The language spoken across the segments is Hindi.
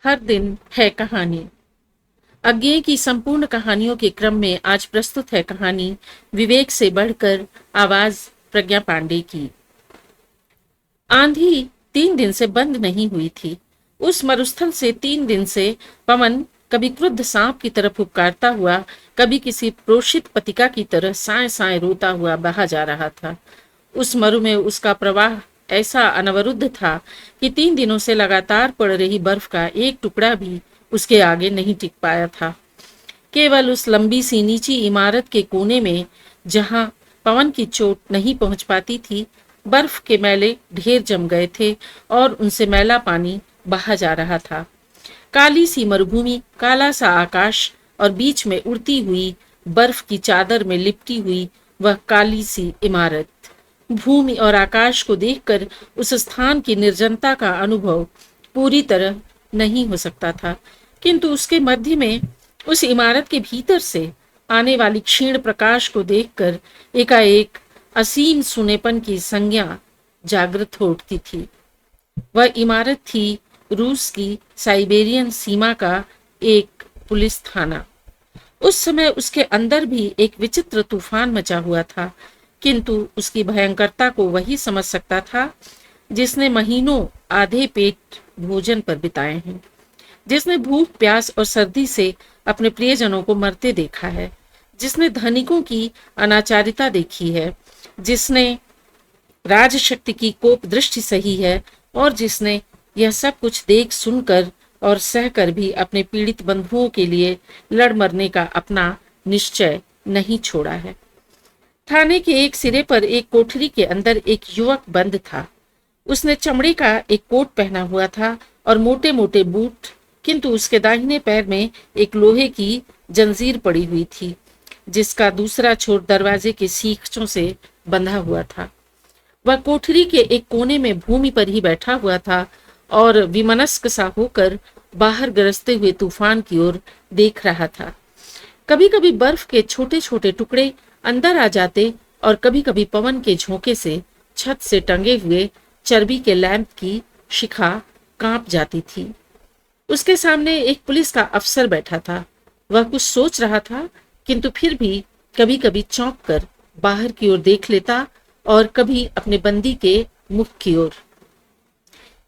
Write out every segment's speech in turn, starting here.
हर दिन है कहानी। अज्ञेय की संपूर्ण कहानियों के क्रम में आज प्रस्तुत है कहानी विवेक से बढ़कर, आवाज प्रज्ञा पांडे की। आंधी 3 दिन से बंद नहीं हुई थी। उस मरुस्थल से 3 दिन से पवन कभी क्रुद्ध सांप की तरह फुफकारता हुआ, कभी किसी प्रोषित पतिका की तरह साए साए रोता हुआ बहा जा रहा था। उस मरु में उसका प्रवाह ऐसा अनवरुद्ध था कि 3 दिनों से लगातार पड़ रही बर्फ का एक टुकड़ा भी उसके आगे नहीं टिक पाया था। केवल उस लंबी सी नीची इमारत के कोने में, जहां पवन की चोट नहीं पहुंच पाती थी, बर्फ के मैले ढेर जम गए थे और उनसे मैला पानी बहा जा रहा था। काली सी मरुभूमि, काला सा आकाश और बीच में उड़ती हुई बर्फ की चादर में लिपटी हुई वह काली सी इमारत। भूमि और आकाश को देखकर उस स्थान की निर्जनता का अनुभव पूरी तरह नहीं हो सकता था, किंतु उसके मध्य में, उस इमारत के भीतर से आने वाली क्षीण प्रकाश को देखकर एकाएक असीम सुनेपन की संज्ञा जागृत हो उठती थी। वह इमारत थी रूस की साइबेरियन सीमा का एक पुलिस थाना। उस समय उसके अंदर भी एक विचित्र तूफान मचा हुआ था, किंतु उसकी भयंकरता को वही समझ सकता था जिसने महीनों आधे पेट भोजन पर बिताए हैं, जिसने भूख, प्यास और सर्दी से अपने प्रियजनों को मरते देखा है, जिसने धनिकों की अनाचारिता देखी है, जिसने राजशक्ति की कोप दृष्टि सही है और जिसने यह सब कुछ देख सुनकर और सहकर भी अपने पीड़ित बंधुओं के लिए लड़ मरने का अपना निश्चय नहीं छोड़ा है। थाने के एक सिरे पर एक कोठरी के अंदर एक युवक बंद था। उसने चमड़े का एक कोट पहना हुआ था और मोटे मोटे बूट, किंतु उसके दाहिने पैर में एक लोहे की जंजीर पड़ी हुई थी, जिसका दूसरा छोर दरवाजे के सीखचों से बंधा हुआ था। वह कोठरी के एक कोने में भूमि पर ही बैठा हुआ था और विमनस्क सा होकर बाहर गरजते हुए तूफान की ओर देख रहा था। कभी कभी बर्फ के छोटे छोटे टुकड़े अंदर आ जाते और कभी कभी पवन के झोंके से छत से टंगे हुए चर्बी के लैंप की शिखा कांप जाती थी। उसके सामने एक पुलिस का अफसर बैठा था। वह कुछ सोच रहा था, किंतु फिर भी कभी कभी चौंक कर बाहर की ओर देख लेता और कभी अपने बंदी के मुख की ओर।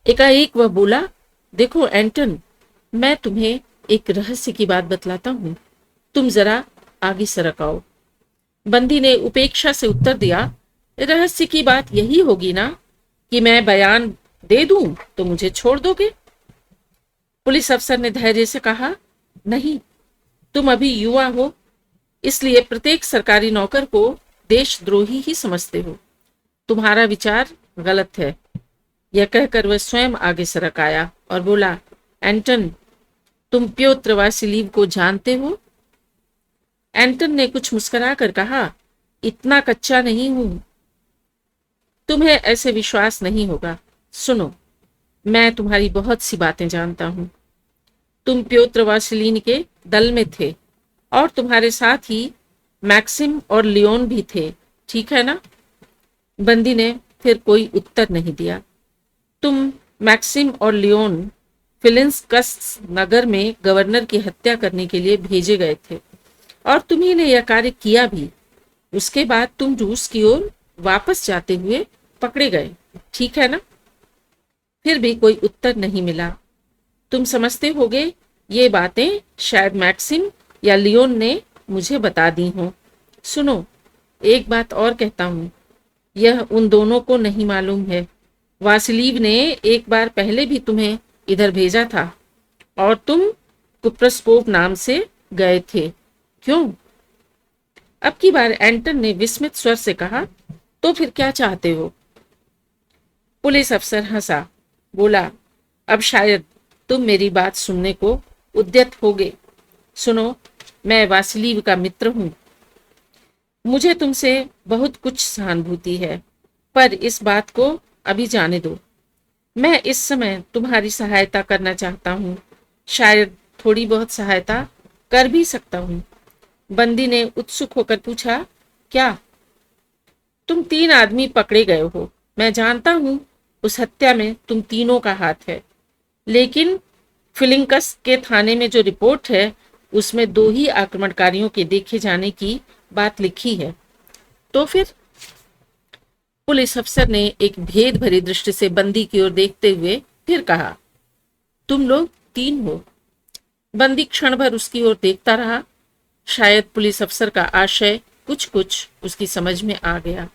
एकाएक वह बोला, देखो एंटन, मैं तुम्हें एक रहस्य की बात बतलाता हूं, तुम जरा आगे सरक आओ। बंदी ने उपेक्षा से उत्तर दिया, रहस्य की बात यही होगी ना कि मैं बयान दे दूं तो मुझे छोड़ दोगे। पुलिस अफसर ने धैर्य से कहा, नहीं, तुम अभी युवा हो, इसलिए प्रत्येक सरकारी नौकर को देशद्रोही ही समझते हो। तुम्हारा विचार गलत है। यह कहकर वह स्वयं आगे सरक आया और बोला, एंटन, तुम प्योत्र वासिलीव को जानते हो? एंटन ने कुछ मुस्कुराकर कहा, इतना कच्चा नहीं हूं, तुम्हें ऐसे विश्वास नहीं होगा। सुनो, मैं तुम्हारी बहुत सी बातें जानता हूं। तुम प्योत्र वासिलीन के दल में थे और तुम्हारे साथ ही मैक्सिम और लियोन भी थे, ठीक है ना? बंदी ने फिर कोई उत्तर नहीं दिया। तुम मैक्सिम और लियोन फिलिंस्कस नगर में गवर्नर की हत्या करने के लिए भेजे गए थे और तुम्ही ने यह कार्य किया भी। उसके बाद तुम रूस की ओर वापस जाते हुए पकड़े गए, ठीक है ना? फिर भी कोई उत्तर नहीं मिला। तुम समझते होगे ये बातें शायद मैक्सिम या लियोन ने मुझे बता दी हो। सुनो, एक बात और कहता हूं, यह उन दोनों को नहीं मालूम है। वासिलीव ने एक बार पहले भी तुम्हें इधर भेजा था और तुम कुप्रस्कोव नाम से गए थे। क्यों? अब की बार एंटन ने विस्मित स्वर से कहा, तो फिर क्या चाहते हो? पुलिस अफसर हंसा, बोला, अब शायद तुम मेरी बात सुनने को उद्यत होगे। सुनो, मैं वासिलीव का मित्र हूं। मुझे तुमसे बहुत कुछ सहानुभूति है, पर इस बात को अभी जाने दो। मैं इस समय तुम्हारी सहायता करना चाहता हूं, शायद थोड़ी बहुत सहायता कर भी सकता हूं। बंदी ने उत्सुक होकर पूछा, क्या? तुम 3 आदमी पकड़े गए हो। मैं जानता हूं उस हत्या में तुम तीनों का हाथ है, लेकिन फिलिंकस के थाने में जो रिपोर्ट है उसमें 2 ही आक्रमणकारियों के देखे जाने की बात लिखी है। तो फिर पुलिस अफसर ने एक भेद भरी दृष्टि से बंदी की ओर देखते हुए फिर कहा, तुम लोग 3 हो। बंदी क्षण भर उसकी ओर देखता रहा। शायद पुलिस अफसर का आशय कुछ कुछ उसकी समझ में आ गया।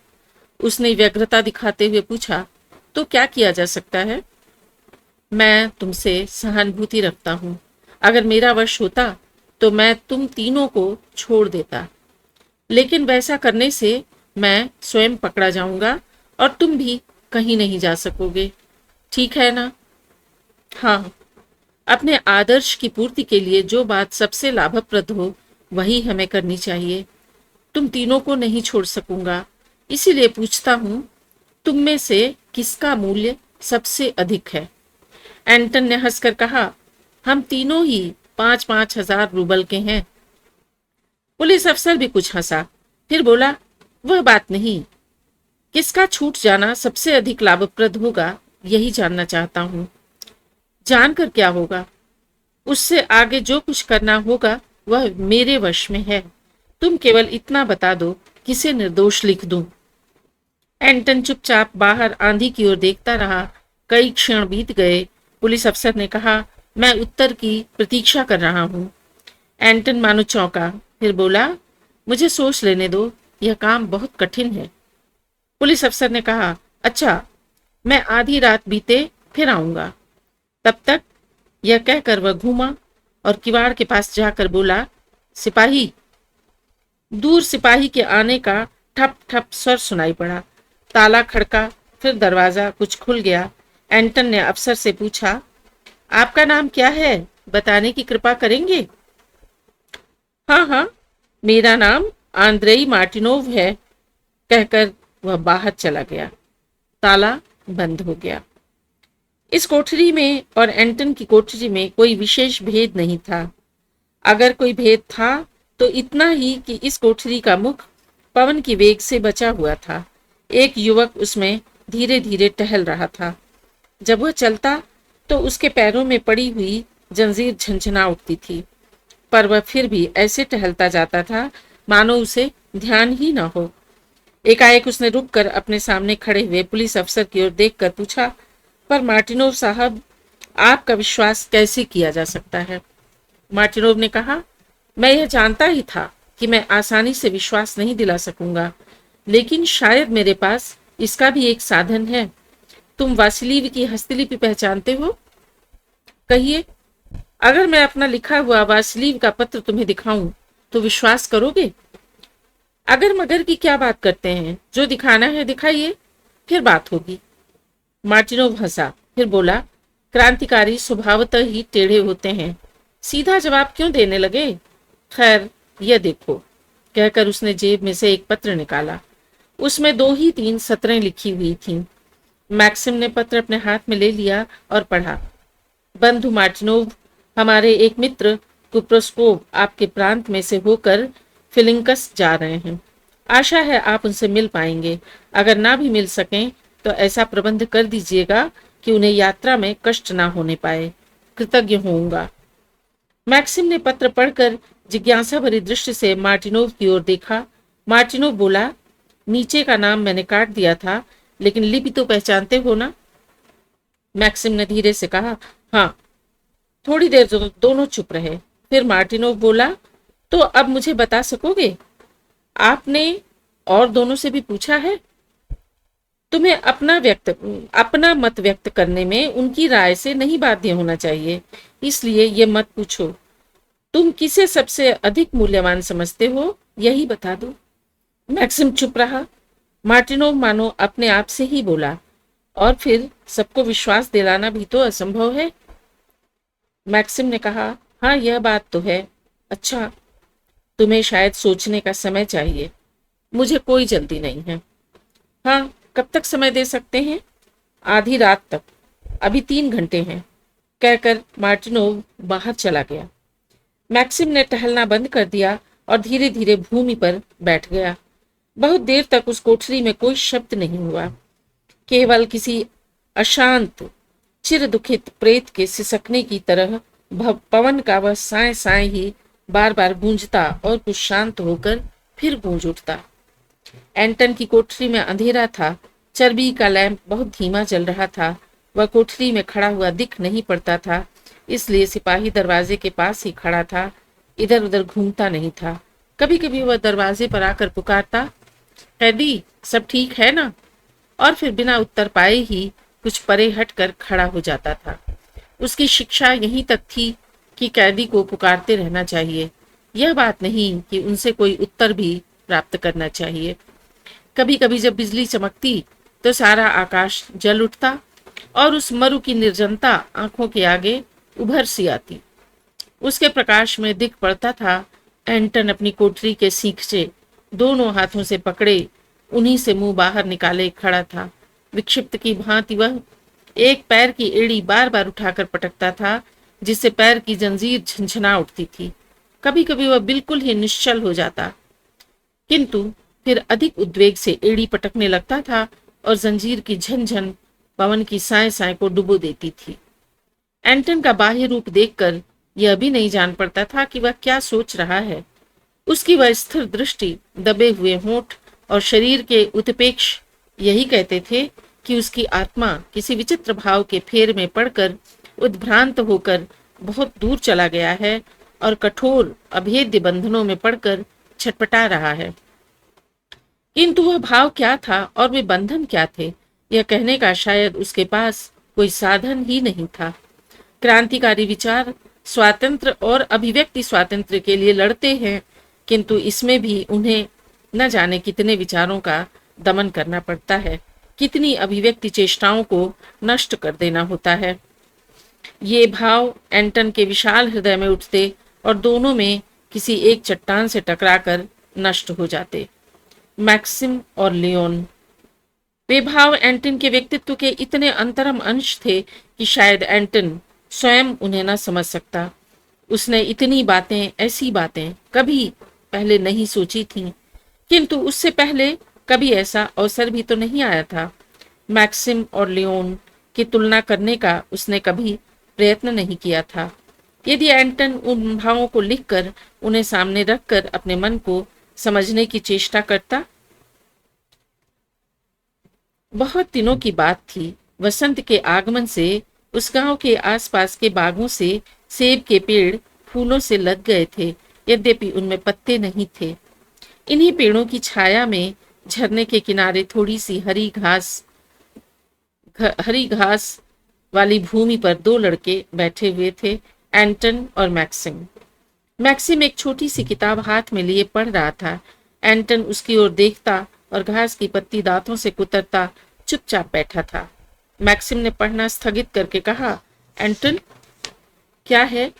उसने व्यग्रता दिखाते हुए पूछा, तो क्या किया जा सकता है? मैं तुमसे सहानुभूति रखता हूं। अगर मेरा वश होता तो मैं तुम तीनों को छोड़ देता, लेकिन वैसा करने से मैं स्वयं पकड़ा जाऊंगा और तुम भी कहीं नहीं जा सकोगे। ठीक है ना? हाँ, अपने आदर्श की पूर्ति के लिए जो बात सबसे लाभप्रद हो वही हमें करनी चाहिए। तुम तीनों को नहीं छोड़ सकूंगा, इसीलिए पूछता हूं, तुम में से किसका मूल्य सबसे अधिक है? एंटन ने हंसकर कहा, हम तीनों ही 5-5 हजार रूबल के हैं। पुलिस अफसर भी कुछ हंसा, फिर बोला, वह बात नहीं, किसका छूट जाना सबसे अधिक लाभप्रद होगा यही जानना चाहता हूं। जानकर क्या होगा? उससे आगे जो कुछ करना होगा वह मेरे वश में है। तुम केवल इतना बता दो, किसे निर्दोष लिख दूं। एंटन चुपचाप बाहर आंधी की ओर देखता रहा। कई क्षण बीत गए। पुलिस अफसर ने कहा, मैं उत्तर की प्रतीक्षा कर रहा हूं। एंटन मानो चौंका, फिर बोला, मुझे सोच लेने दो, यह काम बहुत कठिन है। पुलिस अफसर ने कहा, अच्छा, मैं आधी रात बीते फिर आऊंगा। तब तक, यह कहकर वह घूमा और किवाड़ के पास जाकर बोला, सिपाही। दूर सिपाही के आने का ठप ठप स्वर सुनाई पड़ा। ताला खड़का, फिर दरवाजा कुछ खुल गया। एंटन ने अफसर से पूछा, आपका नाम क्या है, बताने की कृपा करेंगे? हाँ हाँ, मेरा नाम आंद्रेई मार्टिनोव है, कहकर वह बाहर चला गया। ताला बंद हो गया। इस कोठरी में और एंटन की कोठरी में कोई विशेष भेद नहीं था। अगर कोई भेद था तो इतना ही कि इस कोठरी का मुख पवन की वेग से बचा हुआ था। एक युवक उसमें धीरे धीरे टहल रहा था। जब वह चलता तो उसके पैरों में पड़ी हुई जंजीर झंझना उठती थी, पर वह फिर भी ऐसे टहलता जाता था मानो उसे ध्यान ही न हो। एकाएक उसने रुककर अपने सामने खड़े हुए पुलिस अफसर की ओर देखकर पूछा, पर मार्टिनोव साहब, आपका विश्वास कैसे किया जा सकता है? मार्टिनोव ने कहा, मैं यह जानता ही था कि मैं आसानी से विश्वास नहीं दिला सकूंगा, लेकिन शायद मेरे पास इसका भी एक साधन है। तुम वासिलीव की हस्तलिपि पहचानते हो? कहिए, अगर मैं अपना लिखा हुआ वासिलीव का पत्र तुम्हें दिखाऊं तो विश्वास करोगे? अगर मगर की क्या बात करते हैं, जो दिखाना है दिखाइए, फिर बात होगी। मार्टिनोव हंसा, फिर बोला, क्रांतिकारी स्वभावतः ही टेढ़े होते हैं, सीधा जवाब क्यों देने लगे? खैर, यह देखो, कहकर उसने जेब में से एक पत्र निकाला। उसमें 2 ही 3 सतरें लिखी हुई थीं। मैक्सिम ने पत्र अपने हाथ में ले लिया और पढ़ा, बंधु मार्टिनोव, हमारे एक मित्र कुप्रोस्कोव आपके प्रांत में से होकर फिलिंकस जा रहे हैं। आशा है आप उनसे मिल पाएंगे। अगर ना भी मिल सकें तो ऐसा प्रबंध कर दीजिएगा कि उन्हें यात्रा में कष्ट ना होने पाए। कृतज्ञ होऊंगा। मैक्सिम ने पत्र पढ़कर जिज्ञासा भरी दृष्टि से मार्टिनोव की ओर देखा। मार्टिनोव बोला, नीचे का नाम मैंने काट दिया था, लेकिन लिपि तो पहचानते हो ना? मैक्सिम ने धीरे से कहा, हाँ। थोड़ी देर दोनों चुप रहे। फिर मार्टिनोव बोला, तो अब मुझे बता सकोगे, आपने और दोनों से भी पूछा है? तुम्हें अपना मत व्यक्त करने में उनकी राय से नहीं बाध्य होना चाहिए, इसलिए ये मत पूछो। तुम किसे सबसे अधिक मूल्यवान समझते हो, यही बता दो। मैक्सिम चुप रहा। मार्टिनोव मानो अपने आप से ही बोला, और फिर सबको विश्वास दिलाना भी तो असंभव है। मैक्सिम ने कहा, हाँ, यह बात तो है। अच्छा, तुम्हें शायद सोचने का समय चाहिए। मुझे कोई जल्दी नहीं है। हाँ, कब तक समय दे सकते हैं? आधी रात तक। अभी 3 घंटे हैं, कहकर मार्टिनोव बाहर चला गया। मैक्सिम ने टहलना बंद कर दिया और धीरे धीरे भूमि पर बैठ गया। बहुत देर तक उस कोठरी में कोई शब्द नहीं हुआ। केवल किसी अशांत चिर दुखित प्रेत के सिसकने की तरह पवन का वह साय साय ही बार बार गूंजता और कुछ शांत होकर फिर गूंज उठता। एंटन की कोठरी में अंधेरा था। चर्बी का लैंप बहुत धीमा जल रहा था। वह कोठरी में खड़ा हुआ दिख नहीं पड़ता था, इसलिए सिपाही दरवाजे के पास ही खड़ा था, इधर उधर घूमता नहीं था। कभी कभी वह दरवाजे पर आकर पुकारता, कैदी सब ठीक है ना? और फिर बिना उत्तर पाए ही कुछ परे हटकर खड़ा हो जाता था। उसकी शिक्षा यहीं तक थी कि कैदी को पुकारते रहना चाहिए, यह बात नहीं कि उनसे कोई उत्तर भी प्राप्त करना चाहिए। कभी कभी जब बिजली चमकती तो सारा आकाश जल उठता और उस मरु की निर्जनता आंखों के आगे उभर सी आती। उसके प्रकाश में दिख पड़ता था एंटन अपनी कोठरी के सींखचे दोनों हाथों से पकड़े, उन्हीं से मुंह बाहर निकाले खड़ा था। विक्षिप्त की भांति वह एक पैर की एड़ी बार बार उठाकर पटकता था, जिससे पैर की जंजीर झंझना उठती थी। कभी कभी वह बिल्कुल ही निश्चल हो जाता, किंतु फिर अधिक उद्वेग से एड़ी पटकने लगता था और जंजीर की झनझन पवन की साय साय को डुबो देती थी। एंटन का बाह्य रूप देखकर यह भी नहीं जान पड़ता था कि वह क्या सोच रहा है। उसकी वह स्थिर दृष्टि, दबे हुए होंठ और शरीर के उत्पेक्ष यही कहते थे कि उसकी आत्मा किसी विचित्र भाव के फेर में पड़कर उद्भ्रांत होकर बहुत दूर चला गया है और कठोर अभेद्य बंधनों में पड़कर छटपटा रहा है। किंतु वह भाव क्या था और वे बंधन क्या थे, यह कहने का शायद उसके पास कोई साधन ही नहीं था। क्रांतिकारी विचार स्वातंत्र और अभिव्यक्ति स्वातंत्र के लिए लड़ते हैं, किंतु इसमें भी उन्हें न जाने कितने विचारों का दमन करना पड़ता है, कितनी अभिव्यक्ति चेष्टाओं को नष्ट कर देना होता है। ये भाव एंटन के विशाल हृदय में उठते और दोनों में किसी एक चट्टान से टकराकर नष्ट हो जाते। मैक्सिम और लियोन, वे भाव एंटन के व्यक्तित्व के इतने अंतरम अंश थे कि शायद एंटन स्वयं उन्हें न समझ सकता। उसने इतनी बातें, ऐसी बातें कभी पहले नहीं सोची थीं, किंतु उससे पहले कभी ऐसा अवसर भी तो नहीं आया था। मैक्सिम और लियोन की तुलना करने का उसने कभी प्रयत्न नहीं किया था। यदि एंटन उन भावों को लिखकर उन्हें सामने रखकर अपने मन को समझने की चेष्टा करता। बहुत दिनों की बात थी। वसंत के आगमन से उस गांव के आसपास के बागों से सेब के पेड़ फूलों से लग गए थे, यद्यपि उनमें पत्ते नहीं थे। इन्हीं पेड़ों की छाया में झरने के किनारे थोड़ी सी हरी घास वाली भूमि पर दो लड़के बैठे हुए थे, एंटन और मैक्सिम। मैक्सिम एक छोटी सी किताब हाथ में लिए पढ़ रहा था। एंटन उसकी ओर देखता और घास की पत्ती दांतों से कुतरता चुपचाप बैठा था। मैक्सिम ने पढ़ना स्थगित करके कहा, एंटन, क्या है?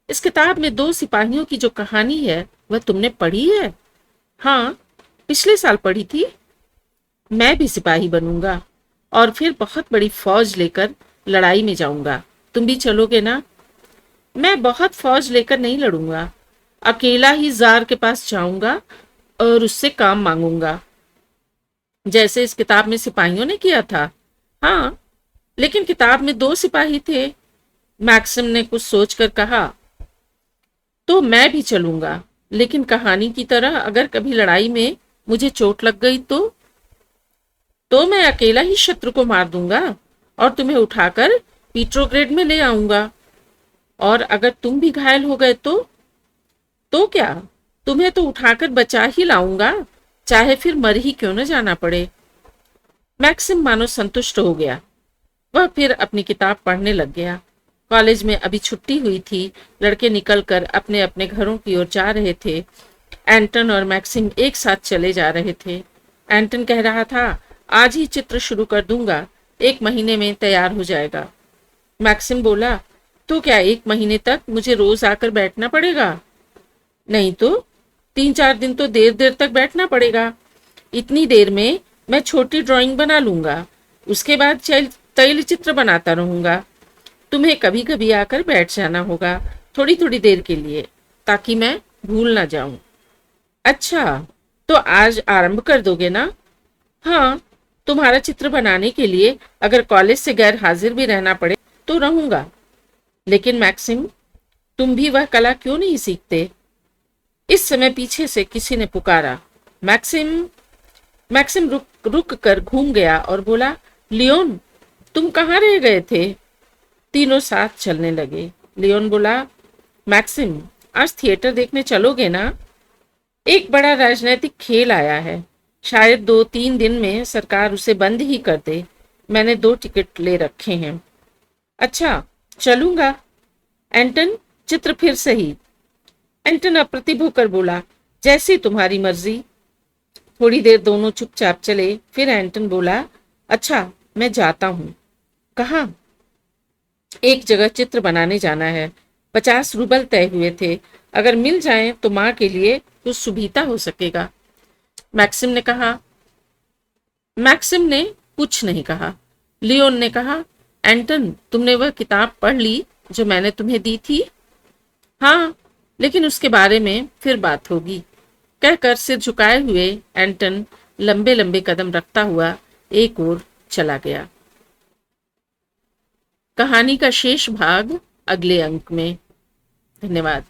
इस किताब में दो सिपाहियों की जो कहानी है वह तुमने पढ़ी है? हाँ, पिछले साल पढ़ी थी। मैं भी सिपाही बनूंगा और फिर बहुत बड़ी फौज लेकर लड़ाई में जाऊंगा। तुम भी चलोगे ना? मैं बहुत फौज लेकर नहीं लड़ूंगा, अकेला ही जार के पास जाऊंगा और उससे काम मांगूंगा, जैसे इस किताब में सिपाहियों ने किया था। हाँ, लेकिन किताब में दो सिपाही थे। मैक्सिम ने कुछ सोचकर कहा, तो मैं भी चलूंगा, लेकिन कहानी की तरह अगर कभी लड़ाई में मुझे चोट लग गई तो मैं अकेला ही शत्रु को मार दूंगा और तुम्हें उठाकर पीट्रोग्रेड में ले आऊंगा। और अगर तुम भी घायल हो गए तो क्या? तुम्हें तो उठाकर बचा ही लाऊंगा, चाहे फिर मर ही क्यों न जाना पड़े। मैक्सिम मानो संतुष्ट हो गया। वह फिर अपनी किताब पढ़ने लग गया। कॉलेज में अभी छुट्टी हुई थी। लड़के निकलकर अपने अपने घरों की ओर जा रहे थे। एंटन और मैक्सिम एक साथ चले जा रहे थे। एंटन कह रहा था, आज ही चित्र शुरू कर दूंगा, 1 महीने में तैयार हो जाएगा। मैक्सिम बोला, तो क्या 1 महीने तक मुझे रोज आकर बैठना पड़ेगा? नहीं तो 3-4 दिन तो देर देर तक बैठना पड़ेगा। इतनी देर में मैं छोटी ड्राइंग बना लूंगा, उसके बाद तैल चित्र बनाता रहूंगा। तुम्हें कभी कभी आकर बैठ जाना होगा, थोड़ी थोड़ी देर के लिए, ताकि मैं भूल ना जाऊं। अच्छा, तो आज आरंभ कर दोगे ना? हाँ, तुम्हारा चित्र बनाने के लिए अगर कॉलेज से गैर हाजिर भी रहना पड़े तो रहूंगा। लेकिन मैक्सिम, तुम भी वह कला क्यों नहीं सीखते? इस समय पीछे से किसी ने पुकारा। मैक्सिम मैक्सिम रुक रुक कर घूम गया और बोला, लियोन, तुम कहाँ रह गए थे? तीनों साथ चलने लगे। लियोन बोला, मैक्सिम, आज थिएटर देखने चलोगे ना? एक बड़ा राजनीतिक खेल आया है। शायद 2-3 दिन में सरकार उसे बंद ही कर दे। मैंने 2 टिकट ले रखे हैं। अच्छा, चलूंगा। एंटन, चित्र फिर सही। एंटन अप्रतिभ होकर बोला, जैसी तुम्हारी मर्जी। थोड़ी देर दोनों चुपचाप चले। फिर एंटन बोला, अच्छा, मैं जाता हूँ। कहाँ? एक जगह चित्र बनाने जाना है। 50 रूबल तय हुए थे। अगर मिल जाए तो माँ के लिए कुछ सुविधा हो सकेगा। मैक्सिम ने कहा। मैक्सिम ने कुछ नहीं कहा। लियोन ने कहा, एंटन, तुमने वह किताब पढ़ ली जो मैंने तुम्हें दी थी? हाँ, लेकिन उसके बारे में फिर बात होगी। कहकर सिर झुकाए हुए एंटन लंबे लंबे कदम रखता हुआ एक ओर चला गया। कहानी का शेष भाग अगले अंक में। धन्यवाद।